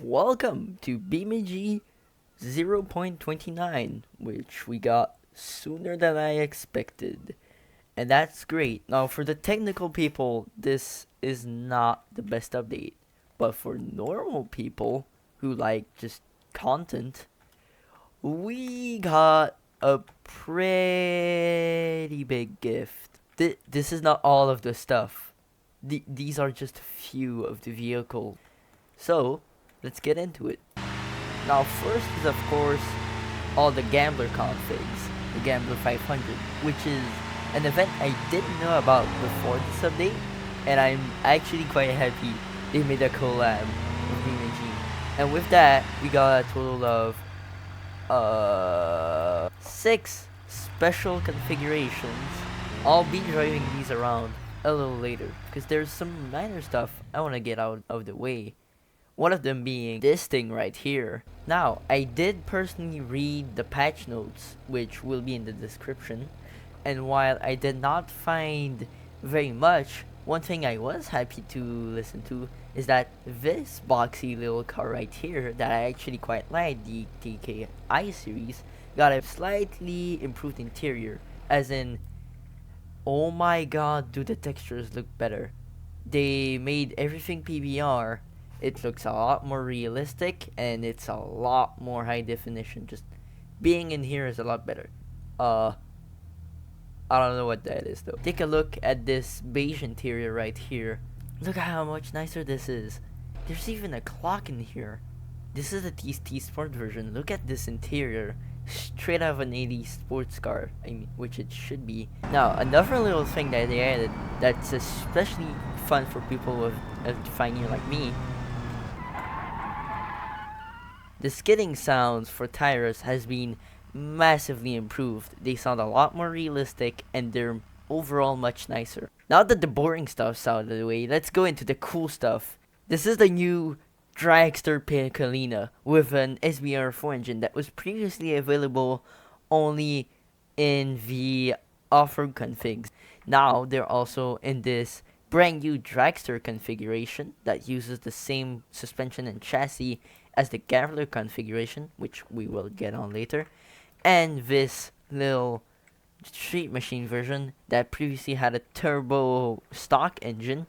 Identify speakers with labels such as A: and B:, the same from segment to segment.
A: Welcome to BeamNG 0.29, which we got sooner than I expected. And that's great. Now, for the technical people, this is not the best update. But for normal people who like just content, we got a pretty big gift. This is not all of the stuff. These are just a few of the vehicles. So, let's get into it. Now, first is, of course, all the Gambler configs, the Gambler 500, which is an event I didn't know about before this update, and I'm actually quite happy they made a collab with BeamNG. And with that, we got a total of 6 special configurations. I'll be driving these around a little later, because there's some minor stuff I want to get out of the way. One of them being this thing right here. Now, I did personally read the patch notes, which will be in the description, and while I did not find very much, one thing I was happy to listen to is that this boxy little car right here that I actually quite like, the TKI series, got a slightly improved interior, as in, oh my god, do the textures look better. They made everything PBR. It looks a lot more realistic, and it's a lot more high definition. Just being in here is a lot better. I don't know what that is though. Take a look at this beige interior right here. Look at how much nicer this is. There's even a clock in here. This is the TST Sport version. Look at this interior. Straight out of an 80s sports car. I mean, which it should be. Now, another little thing that they added that's especially fun for people with a fine ear like me. The skidding sounds for tires has been massively improved. They sound a lot more realistic, and they're overall much nicer. Now that the boring stuff's out of the way, let's go into the cool stuff. This is the new dragster Kalina with an SBR4 engine that was previously available only in the off-road configs. Now they're also in this brand new dragster configuration that uses the same suspension and chassis as the Gambler configuration, which we will get on later, and this little street machine version that previously had a turbo stock engine.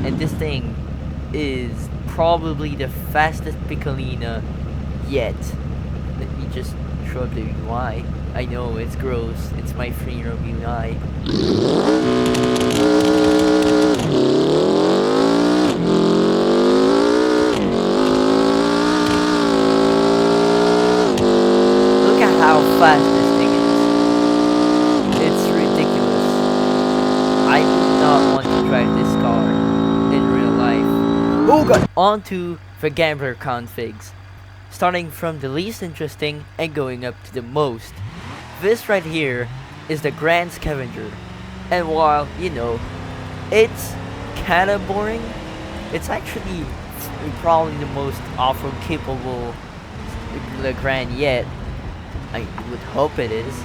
A: And this thing is probably the fastest Kalina yet. Let me just show up the UI. I know it's gross. It's my 3-year-old UI. Look at how fast this thing is. It's ridiculous. I would not want to drive this car in real life. Oh god! On to the Gambler configs. Starting from the least interesting and going up to the most. This right here is the Grand Scavenger. And while, you know, it's kinda boring, it's actually probably the most off-road capable Grand yet. I would hope it is.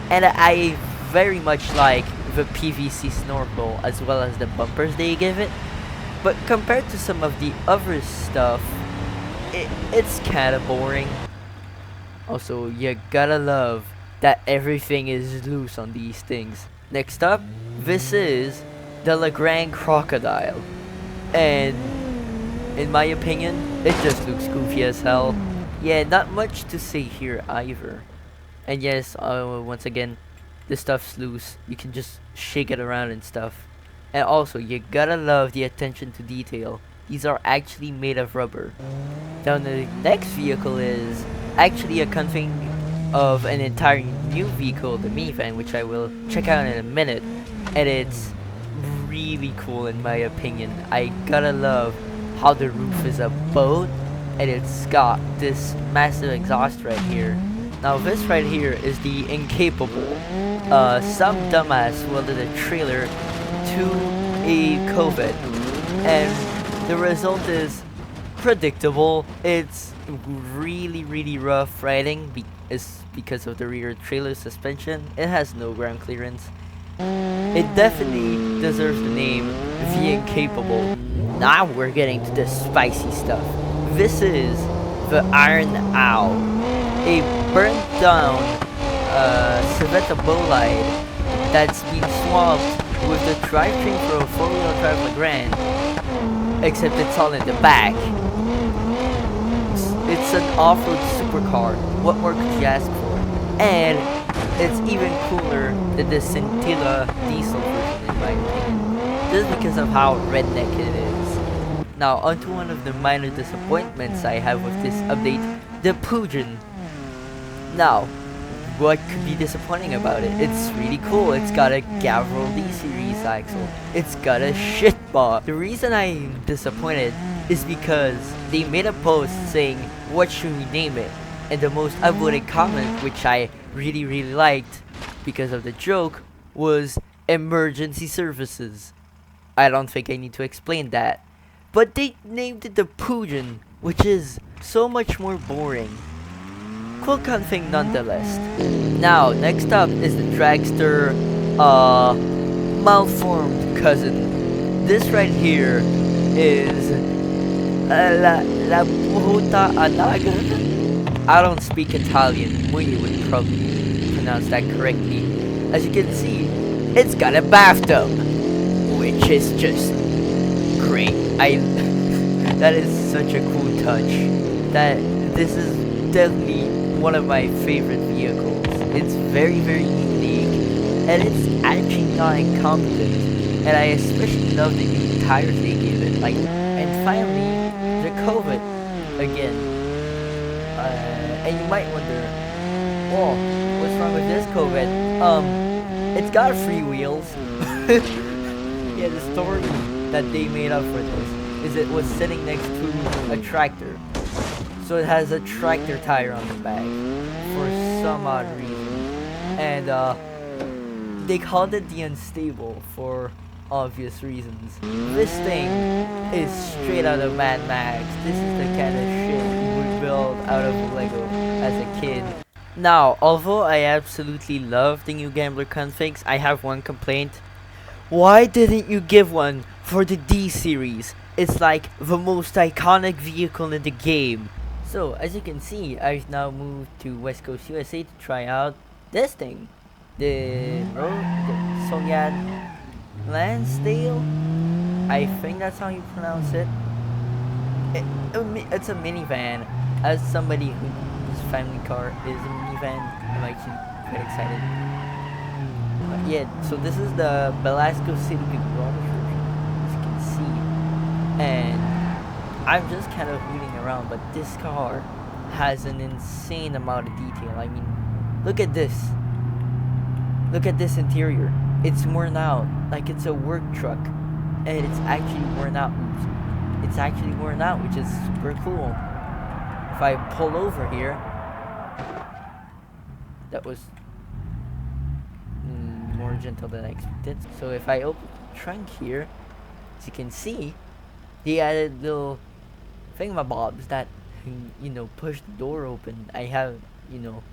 A: And I very much like the PVC snorkel as well as the bumpers they give it. But compared to some of the other stuff, it's kinda boring. Also, you gotta love that everything is loose on these things. Next up, this is the Legrand Crocodile. And in my opinion, it just looks goofy as hell. Yeah, not much to say here either. And yes, once again, this stuff's loose. You can just shake it around and stuff. And also, you gotta love the attention to detail. These are actually made of rubber. Now the next vehicle is actually a config of an entire new vehicle, the minivan, which I will check out in a minute. And it's really cool in my opinion. I gotta love how the roof is a boat, and it's got this massive exhaust right here. Now this right here is the Incapable. Some dumbass welded a trailer to a Corvette, and the result is predictable. It's really rough riding is because of the rear trailer suspension. It has no ground clearance. It definitely deserves the name being capable. Now we're getting to the spicy stuff. This is the Iron Owl, a burnt down Civetta bolide that's been swapped with the drivetrain for a 4-wheel drive Legrand, except it's all in the back. It's an off-road supercar. What more could you ask for? And it's even cooler than the Scintilla diesel version in my opinion, just because of how redneck it is. Now onto one of the minor disappointments I have with this update, the Pugin. Now, what could be disappointing about it? It's really cool. It's got a Gavril D-Series axle. It's got a shit bar. The reason I'm disappointed is because they made a post saying, what should we name it? And the most upvoted comment, which I really liked because of the joke, was emergency services. I don't think I need to explain that. But they named it the Pugin, which is so much more boring. Cool thing nonetheless. Now, next up is the dragster malformed cousin. This right here is la puta anaga. I don't speak Italian. Muyi would probably pronounce that correctly. As you can see, it's got a bathtub, which is just great. That is such a cool touch. That this is definitely one of my favorite vehicles. It's very unique, and it's actually not incompetent. And I especially love the new tires they gave it. And finally, the COVID again. And you might wonder, whoa, what's wrong with this COVID? It's got free wheels. Yeah, the story that they made up for this is it was sitting next to a tractor. So it has a tractor tire on the back for some odd reason. And they called it the Unstable for obvious reasons. This thing is straight out of Mad Max. This is the kind of shit you would build out of Lego as a kid. Now, although I absolutely love the new Gambler configs, I have one complaint. Why didn't you give one for the D-Series? It's like the most iconic vehicle in the game. So, as you can see, I've now moved to West Coast USA to try out this thing. The Songyat Lansdale? I think that's how you pronounce it. It's a minivan. As somebody whose family car is a minivan, I'm actually quite excited. Yeah, so this is the Velasquez City Garage version, as you can see. And I'm just kind of hooting around, but this car has an insane amount of detail. I mean, look at this. Look at this interior. It's worn out, like it's a work truck. And it's actually worn out. It's actually worn out, which is super cool. If I pull over here, that was more gentle than I expected. So if I open the trunk here, as you can see, they added little thingamabobs that, you know, push the door open. I have, you know,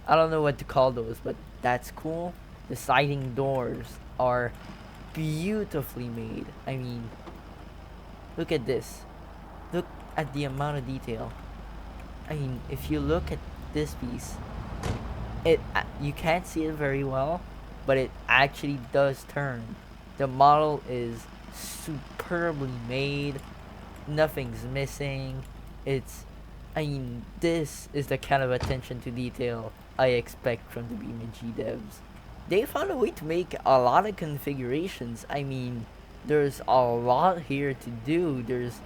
A: I don't know what to call those, but that's cool. The sliding doors are beautifully made. I mean, look at this. Look at the amount of detail. I mean, if you look at this piece, you can't see it very well, but it actually does turn. The model is superbly made. Nothing's missing. I mean, this is the kind of attention to detail I expect from the BeamNG devs. They found a way to make a lot of configurations. I mean, there's a lot here to do. There's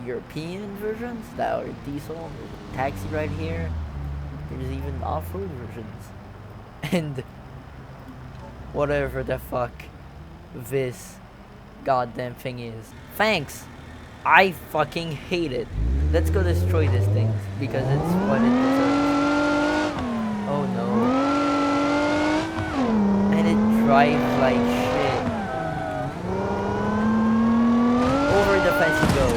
A: European versions that are diesel. There's a taxi right here. There's even off-road versions. And whatever the fuck this goddamn thing is. Thanks! I fucking hate it. Let's go destroy this thing because it's what it deserves. Oh no. And it drives like shit. Over the fence you go.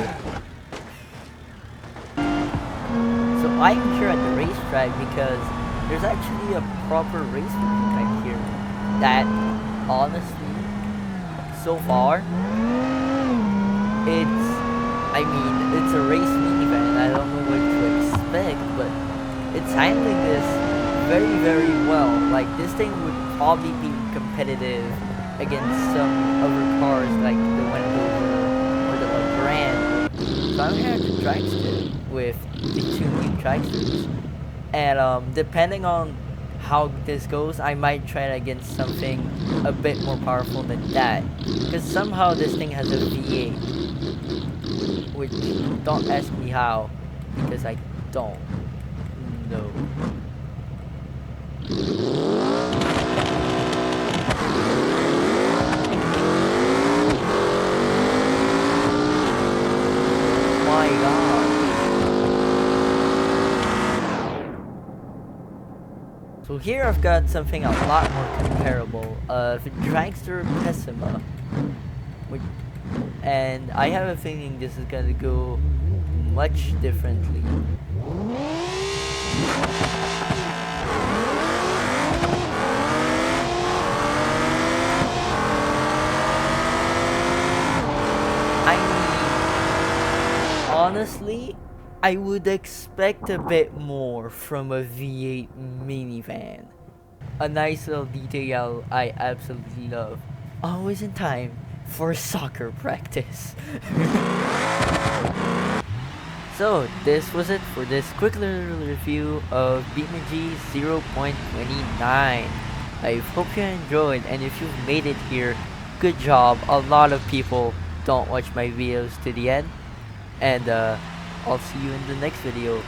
A: So I'm here at the racetrack. BeamNG.Drive because there's actually a proper race type here that honestly, so far, it's a race minivan. I don't know what to expect, but it's handling this very, very well. Like, this thing would probably be competitive against some other cars like the Wendover or the LeGrand. So I'm here at the dragster with the two new dragsters. And depending on how this goes, I might try it against something a bit more powerful than that. Because somehow this thing has a V8. Which, don't ask me how, because I don't know. My god. So here I've got something a lot more comparable, the Dragster Pessima, and I have a feeling this is gonna go much differently. I mean, honestly, I would expect a bit more from a V8 minivan. A nice little detail I absolutely love. Always in time for soccer practice. So, this was it for this quick little review of BeamNG 0.29. I hope you enjoyed, and if you've made it here, good job. A lot of people don't watch my videos to the end. And I'll see you in the next video.